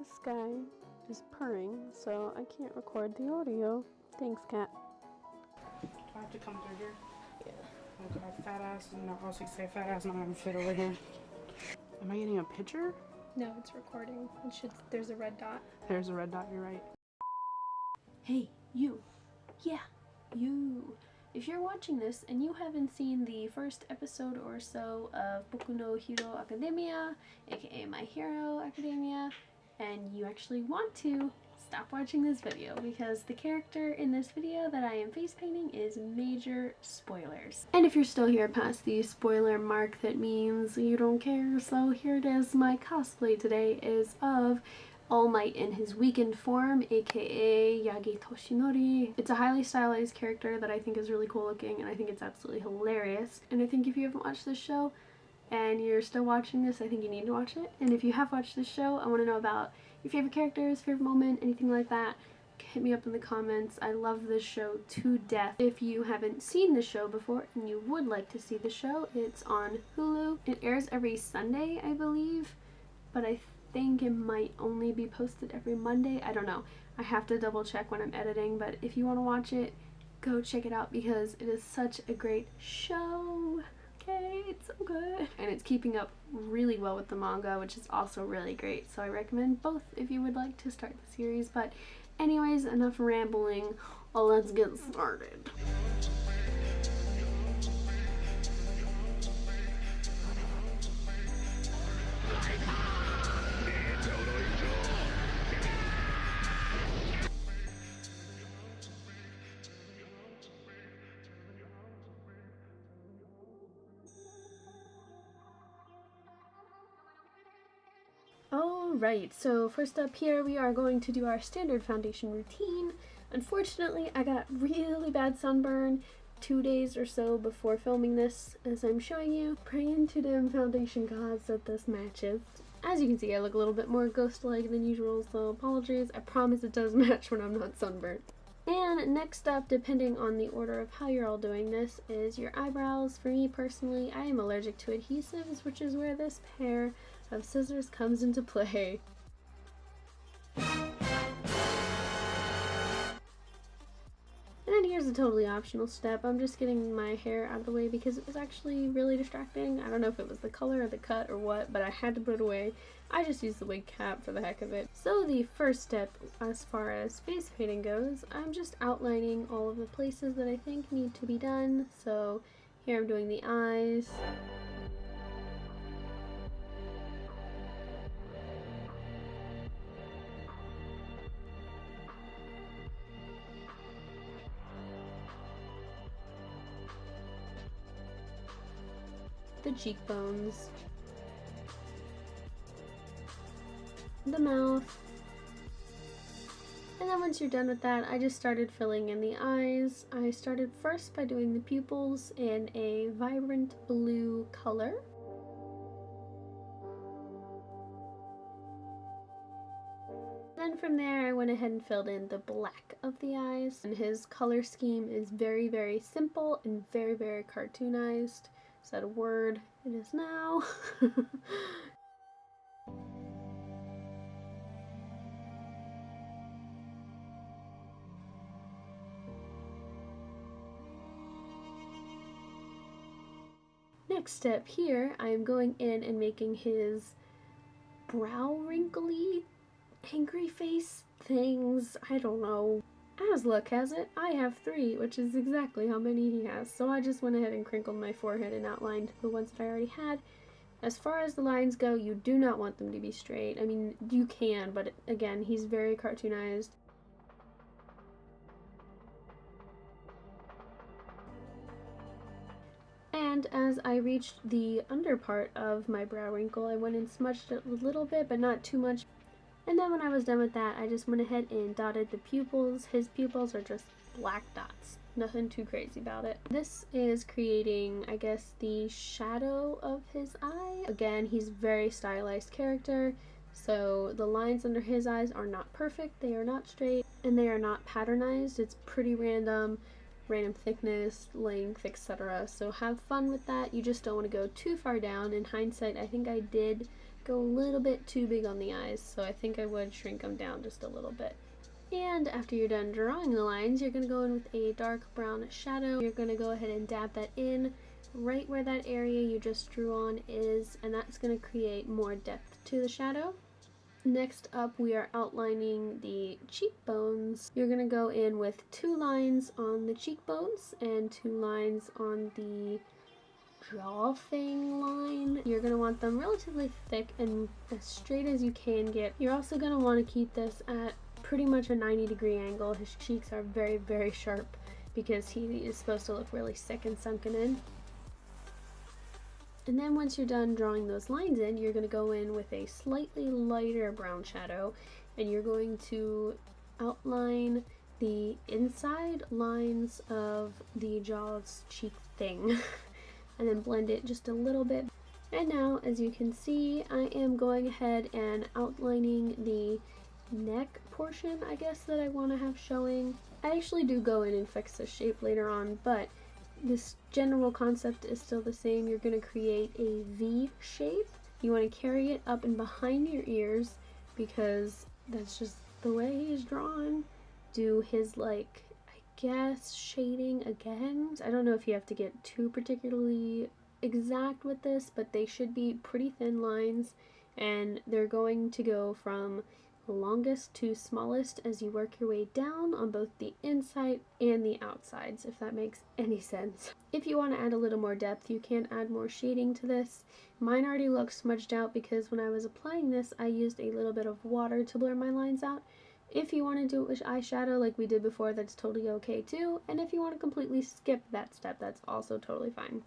This guy is purring, so I can't record the audio. Thanks, cat. Do I have to come through here? Yeah. Oh god, fat ass. No, I was gonna say fat ass not gonna fit over here. Am I getting a picture? No, it's recording. It should. There's a red dot. There's a red dot, you're right. Hey, you. Yeah, you. If you're watching this and you haven't seen the first episode or so of Boku no Hero Academia, aka My Hero Academia, and you actually want to, stop watching this video because the character in this video that I am face painting is major spoilers. And if you're still here past the spoiler mark, that means you don't care, so here it is. My cosplay today is of All Might in his weakened form, aka Yagi Toshinori. It's a highly stylized character that I think is really cool looking, and I think it's absolutely hilarious. And I think if you haven't watched this show and you're still watching this, I think you need to watch it. And if you have watched this show, I want to know about your favorite characters, favorite moment, anything like that. Hit me up in the comments. I love this show to death. If you haven't seen the show before and you would like to see the show, it's on Hulu. It airs every Sunday, I believe, but I think it might only be posted every Monday. I don't know. I have to double check when I'm editing, but if you want to watch it, go check it out because it is such a great show. Okay, it's so good. And it's keeping up really well with the manga, which is also really great. So I recommend both if you would like to start the series. But anyways, enough rambling. Let's get started. Alright, so first up here we are going to do our standard foundation routine. Unfortunately, I got really bad sunburn 2 days or so before filming this, as I'm showing you. Praying to them foundation gods that this matches. As you can see, I look a little bit more ghost-like than usual, so apologies. I promise it does match when I'm not sunburnt. And next up, depending on the order of how you're all doing this, is your eyebrows. For me personally, I am allergic to adhesives, which is where this pair of scissors comes into play. And then here's a totally optional step. I'm just getting my hair out of the way because it was actually really distracting. I don't know if it was the color or the cut or what, but I had to put it away. I just used the wig cap for the heck of it. So the first step as far as face painting goes, I'm just outlining all of the places that I think need to be done. So here I'm doing the eyes. The cheekbones, the mouth, and then once you're done with that, I just started filling in the eyes. I started first by doing the pupils in a vibrant blue color. Then from there I went ahead and filled in the black of the eyes, and his color scheme is very, very simple and very, very cartoonized. Is that a word? It is now. Next step here, I am going in and making his brow wrinkly, angry face things. I don't know. As luck has it, I have 3, which is exactly how many he has, so I just went ahead and crinkled my forehead and outlined the ones that I already had. As far as the lines go, you do not want them to be straight. I mean, you can, but again, he's very cartoonized. And as I reached the under part of my brow wrinkle, I went and smudged it a little bit, but not too much. And then when I was done with that, I just went ahead and dotted the pupils. His pupils are just black dots. Nothing too crazy about it. This is creating, I guess, the shadow of his eye. Again, he's a very stylized character, so the lines under his eyes are not perfect. They are not straight, and they are not patternized. It's pretty random. random thickness, length, etc. So have fun with that. You just don't want to go too far down. In hindsight, I think I did go a little bit too big on the eyes, so I think I would shrink them down just a little bit. And after you're done drawing the lines, you're going to go in with a dark brown shadow. You're going to go ahead and dab that in right where that area you just drew on is, and that's going to create more depth to the shadow. Next up, we are outlining the cheekbones. You're going to go in with 2 lines on the cheekbones and 2 lines on the jaw thing line. You're going to want them relatively thick and as straight as you can get. You're also going to want to keep this at pretty much a 90-degree angle. His cheeks are very, very sharp because he is supposed to look really sick and sunken in. And then once you're done drawing those lines in, you're going to go in with a slightly lighter brown shadow, and you're going to outline the inside lines of the jaw's cheek thing and then blend it just a little bit. And now, as you can see, I am going ahead and outlining the neck portion, I guess, that I want to have showing. I actually do go in and fix the shape later on, but this general concept is still the same. You're going to create a V shape. You want to carry it up and behind your ears because that's just the way he's drawn. Do his, like, I guess, shading again. I don't know if you have to get too particularly exact with this, but they should be pretty thin lines, and they're going to go from longest to smallest as you work your way down on both the inside and the outsides, if that makes any sense. If you want to add a little more depth, you can add more shading to this. Mine already looks smudged out because when I was applying this, I used a little bit of water to blur my lines out. If you want to do it with eyeshadow like we did before, that's totally okay too. And if you want to completely skip that step, that's also totally fine.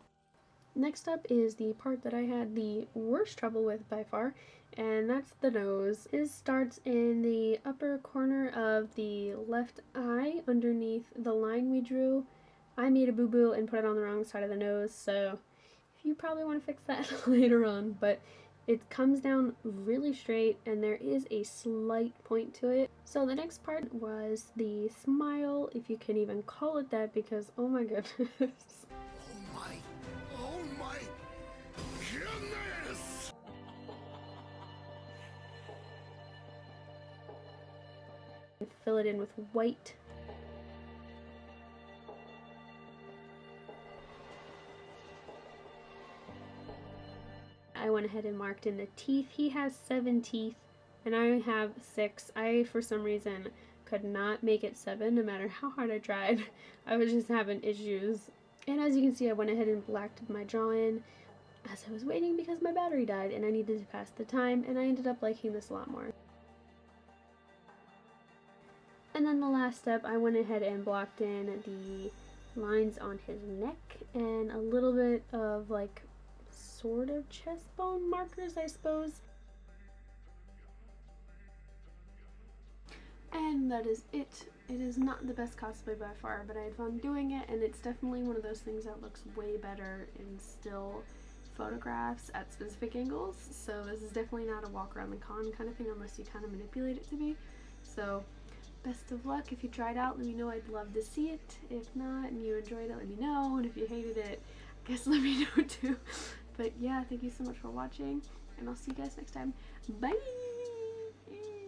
Next up is the part that I had the worst trouble with by far, and that's the nose. It starts in the upper corner of the left eye underneath the line we drew. I made a boo-boo and put it on the wrong side of the nose, so you probably want to fix that later on, but it comes down really straight and there is a slight point to it. So the next part was the smile, if you can even call it that, because oh my goodness. Oh my goodness! Fill it in with white. I went ahead and marked in the teeth. He has 7 teeth and I have 6. I, for some reason, could not make it 7 no matter how hard I tried. I was just having issues. And as you can see, I went ahead and blacked my jaw in as I was waiting because my battery died and I needed to pass the time, and I ended up liking this a lot more. And then the last step, I went ahead and blocked in the lines on his neck and a little bit of like sort of chest bone markers, I suppose. And that is it. It is not the best cosplay by far, but I had fun doing it, and it's definitely one of those things that looks way better in still photographs at specific angles. So this is definitely not a walk around the con kind of thing unless you kind of manipulate it to be. So best of luck. If you tried out, let me know. I'd love to see it. If not and you enjoyed it, let me know. And if you hated it, I guess let me know too. But yeah, thank you so much for watching, and I'll see you guys next time. Bye!